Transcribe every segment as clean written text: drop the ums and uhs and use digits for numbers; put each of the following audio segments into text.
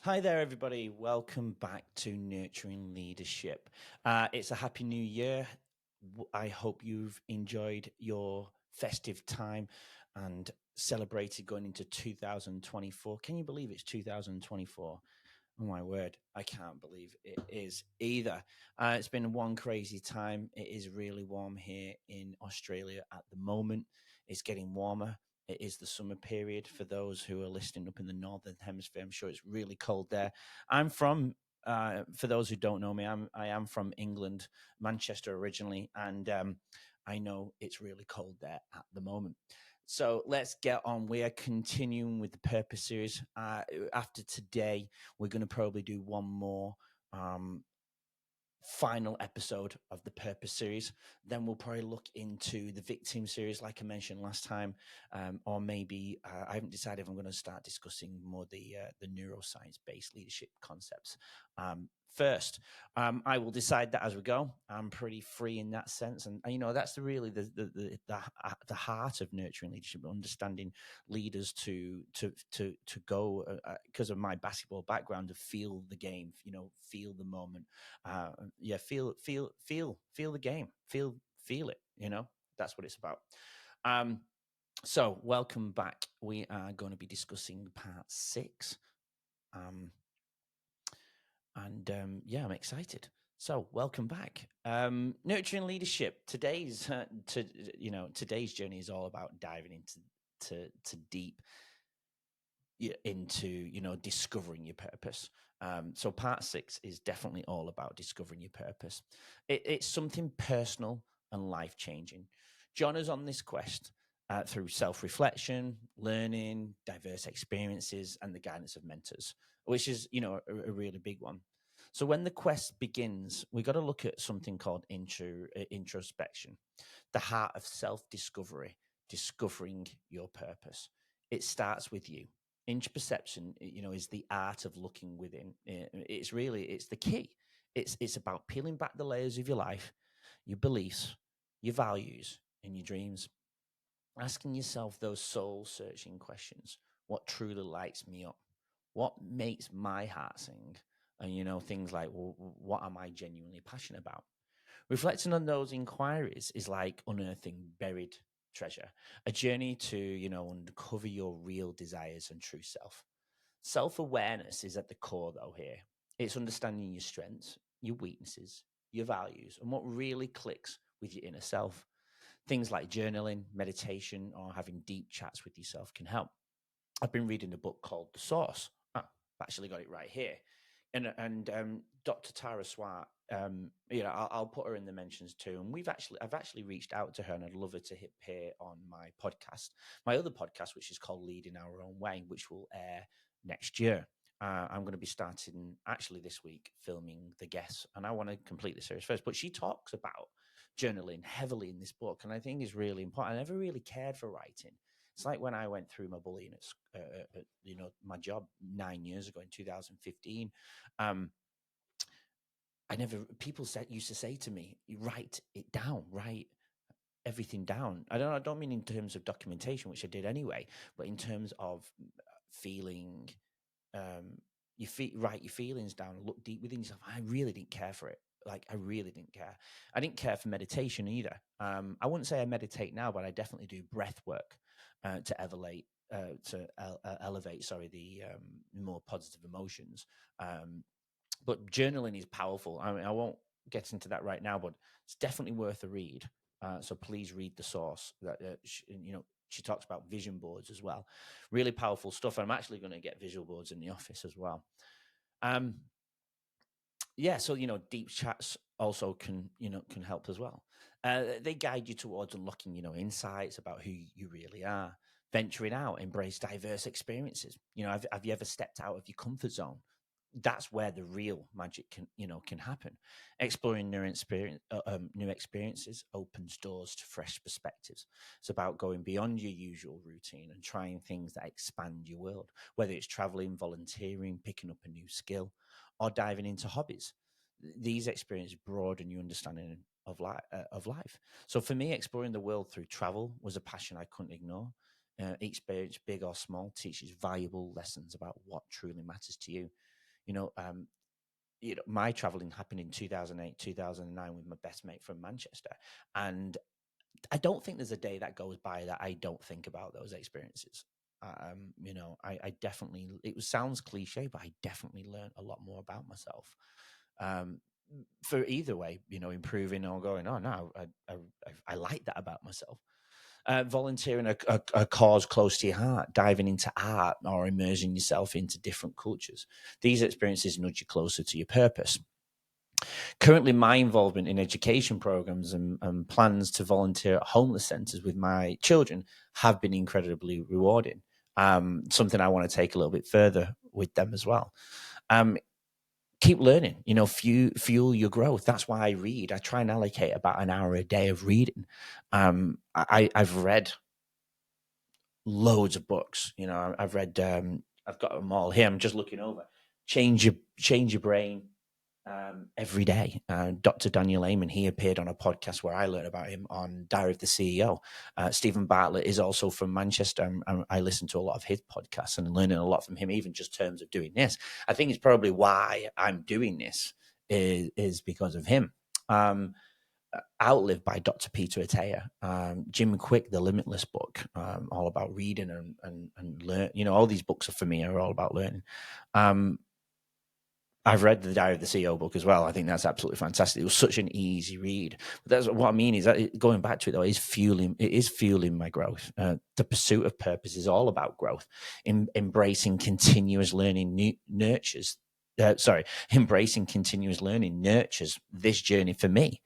Hi there, everybody. Welcome back to Nurturing Leadership. It's a happy new year. I hope you've enjoyed your festive time and celebrated going into 2024. Can you believe it's 2024? Oh my word, I can't believe it is either. It's been one crazy time. It is really warm here in Australia at the moment. It's getting warmer. It is the summer period for those who are listening up in the northern hemisphere. I'm sure it's really cold there. I'm from, for those who don't know me, I am from England, Manchester originally, and I know it's really cold there at the moment. So let's get on. We are continuing with the Purpose series. After today, we're going to probably do one more final episode of the Purpose series. Then we'll probably look into the Victim series, like I mentioned last time, or maybe I haven't decided if I'm going to start discussing more the neuroscience-based leadership concepts. First, I will decide that as we go. I'm pretty free in that sense, and you know that's really the heart of nurturing leadership, understanding leaders to go because of my basketball background, to feel the game, feel the moment, feel the game, feel it. That's what it's about. So welcome back. We are going to be discussing part 6. I'm excited. So welcome back. Nurturing leadership. Today's journey is all about diving into deep into discovering your purpose. So part 6 is definitely all about discovering your purpose. It's something personal and life-changing. John is on this quest through self-reflection, learning, diverse experiences, and the guidance of mentors, which is a really big one. So when the quest begins, we got to look at something called introspection, the heart of self-discovery, discovering your purpose. It starts with you. Introspection, is the art of looking within. It's the key. It's about peeling back the layers of your life, your beliefs, your values, and your dreams. Asking yourself those soul-searching questions: what truly lights me up? What makes my heart sing? And things like, well, what am I genuinely passionate about? Reflecting on those inquiries is like unearthing buried treasure, a journey to uncover your real desires and true self. Self-awareness is at the core, though, here. It's understanding your strengths, your weaknesses, your values, and what really clicks with your inner self. Things like journaling, meditation, or having deep chats with yourself can help. I've been reading a book called The Source. I've actually got it right here. And Dr. Tara Swart, I'll put her in the mentions too. And I've actually reached out to her, and I'd love her to appear on my podcast, my other podcast, which is called Leading Our Own Way, which will air next year. I'm going to be starting actually this week filming the guests, and I want to complete the series first. But she talks about journaling heavily in this book, and I think is really important. I never really cared for writing. It's like when I went through my bullying at my job 9 years ago in 2015. People used to say to me, "You write it down, write everything down." I don't mean in terms of documentation, which I did anyway, but in terms of feeling, write your feelings down, look deep within yourself. I really didn't care for it. Like, I really didn't care. I didn't care for meditation either. I wouldn't say I meditate now, but I definitely do breath work to elevate, the more positive emotions. But journaling is powerful. I mean, I won't get into that right now, but it's definitely worth a read. So please read The Source. She talks about vision boards as well. Really powerful stuff. I'm actually going to get visual boards in the office as well. So deep chats also can help as well. They guide you towards unlocking insights about who you really are, venturing out, embrace diverse experiences. Have you ever stepped out of your comfort zone? That's where the real magic can happen. Exploring new experiences opens doors to fresh perspectives. It's about going beyond your usual routine and trying things that expand your world, whether it's traveling, volunteering, picking up a new skill, or diving into hobbies. These experiences broaden your understanding of life. So for me, exploring the world through travel was a passion I couldn't ignore. Each experience, big or small, teaches valuable lessons about what truly matters to you. My traveling happened in 2008, 2009 with my best mate from Manchester. And I don't think there's a day that goes by that I don't think about those experiences. I definitely, sounds cliche, but I definitely learned a lot more about myself. For either way, improving or going, oh no, I like that about myself. Volunteering a cause close to your heart, diving into art, or immersing yourself into different cultures. These experiences nudge you closer to your purpose. Currently, my involvement in education programs and plans to volunteer at homeless centres with my children have been incredibly rewarding. Something I want to take a little bit further with them as well. Keep learning, fuel your growth. That's why I read. I try and allocate about an hour a day of reading. I've read loads of books. I've read, I've got them all here. I'm just looking over. Change Your Brain, every day. Dr. Daniel Amen, he appeared on a podcast where I learned about him on Diary of the CEO. Stephen Bartlett is also from Manchester. I listen to a lot of his podcasts and learning a lot from him, even just terms of doing this. I think it's probably why I'm doing this is because of him. Outlived by Dr. Peter Attia, Jim Quick, The Limitless book, all about reading and learn. All these books for me are all about learning. I've read the Diary of the CEO book as well. I think that's absolutely fantastic. It was such an easy read. But that's what I mean is that going back to it though, it is fueling my growth. The pursuit of purpose is all about growth. Embracing continuous learning embracing continuous learning nurtures this journey for me.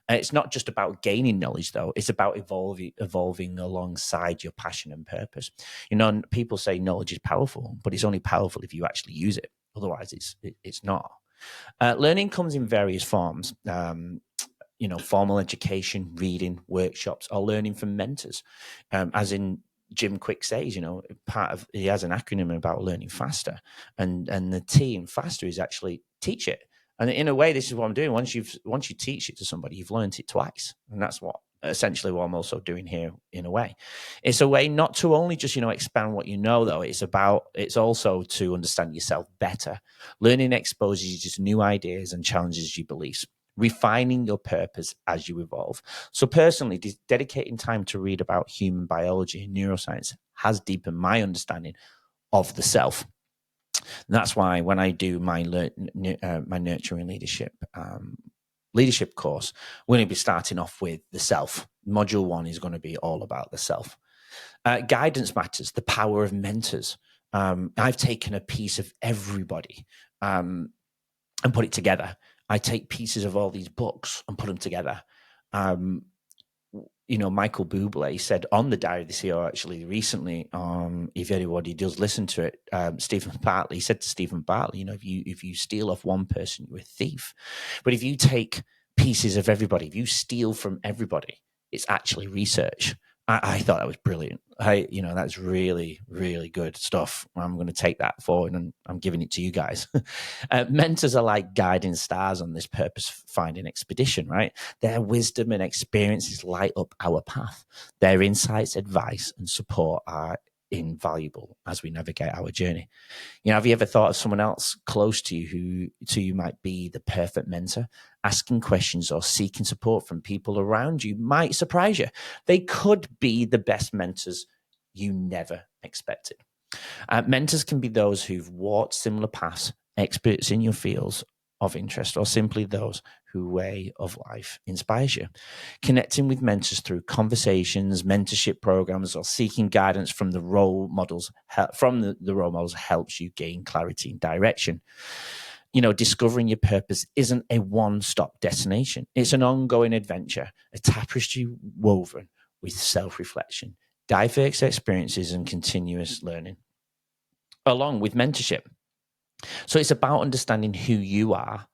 It's not just about gaining knowledge, though. It's about evolving alongside your passion and purpose. People say knowledge is powerful, but it's only powerful if you actually use it. Otherwise, it's not. Learning comes in various forms. Formal education, reading, workshops, or learning from mentors. As in Jim Quick says, he has an acronym about learning faster, and the T in faster is actually teach it. And in a way, this is what I'm doing. Once you teach it to somebody, you've learned it twice, and that's essentially what I'm also doing here. In a way, it's a way not to only just expand what you know, though. It's also to understand yourself better. Learning exposes you to new ideas and challenges your beliefs, refining your purpose as you evolve. So personally, dedicating time to read about human biology and neuroscience has deepened my understanding of the self. And that's why when I do my nurturing leadership course, we're going to be starting off with the self. Module 1 is going to be all about the self. Guidance matters, the power of mentors. I've taken a piece of everybody and put it together. I take pieces of all these books and put them together. Michael Bublé said on the Diary of the CEO actually recently, if anybody does listen to it, Stephen Bartlett, he said to Stephen Bartlett, if you steal off one person, you're a thief. But if you take pieces of everybody, if you steal from everybody, it's actually research. I thought that was brilliant. That's really, really good stuff. I'm going to take that forward and I'm giving it to you guys. Mentors are like guiding stars on this purpose-finding expedition, right? Their wisdom and experiences light up our path. Their insights, advice, and support are invaluable as we navigate our journey. Have you ever thought of someone else close to you who might be the perfect mentor? Asking questions or seeking support from people around you might surprise you. They could be the best mentors you never expected. Mentors can be those who've walked similar paths, experts in your fields of interest, or simply those whose way of life inspires you. Connecting with mentors through conversations, mentorship programs, or seeking guidance from the role models helps you gain clarity and direction. Discovering your purpose isn't a one-stop destination. It's an ongoing adventure, a tapestry woven with self-reflection, diverse experiences, and continuous learning, along with mentorship. So it's about understanding who you are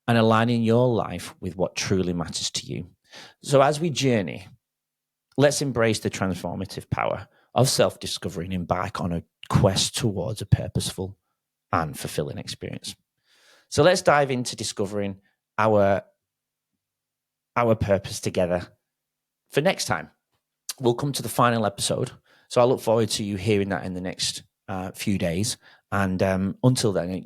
and aligning your life with what truly matters to you. So as we journey, let's embrace the transformative power of self-discovery and embark on a quest towards a purposeful and fulfilling experience. So let's dive into discovering our purpose together for next time. We'll come to the final episode. So I look forward to you hearing that in the next few days. And until then,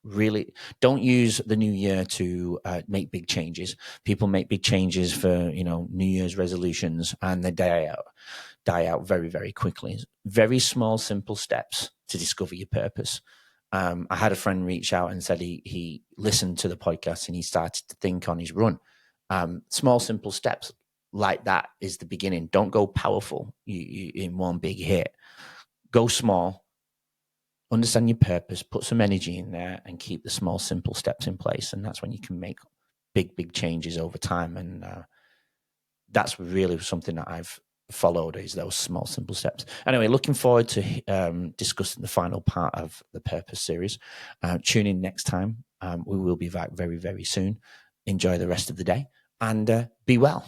really don't use the new year to make big changes. People make big changes for New Year's resolutions, and they die out very, very quickly. Very small, simple steps to discover your purpose. I had a friend reach out and said he listened to the podcast and he started to think on his run. Small, simple steps like that is the beginning. Don't go powerful in one big hit. Go small. Understand your purpose, put some energy in there, and keep the small, simple steps in place. And that's when you can make big, big changes over time. And that's really something that I've followed, is those small, simple steps. Anyway, looking forward to discussing the final part of the Purpose series. Tune in next time. We will be back very, very soon. Enjoy the rest of the day and be well.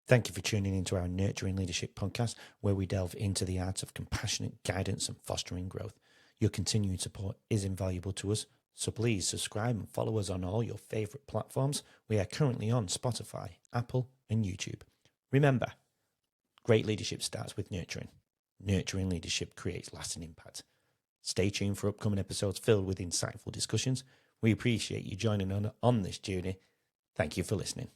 Thank you for tuning into our Nurturing Leadership podcast, where we delve into the art of compassionate guidance and fostering growth. Your continued support is invaluable to us, so please subscribe and follow us on all your favorite platforms. We are currently on Spotify, Apple, and YouTube. Remember, great leadership starts with nurturing. Nurturing leadership creates lasting impact. Stay tuned for upcoming episodes filled with insightful discussions. We appreciate you joining on this journey. Thank you for listening.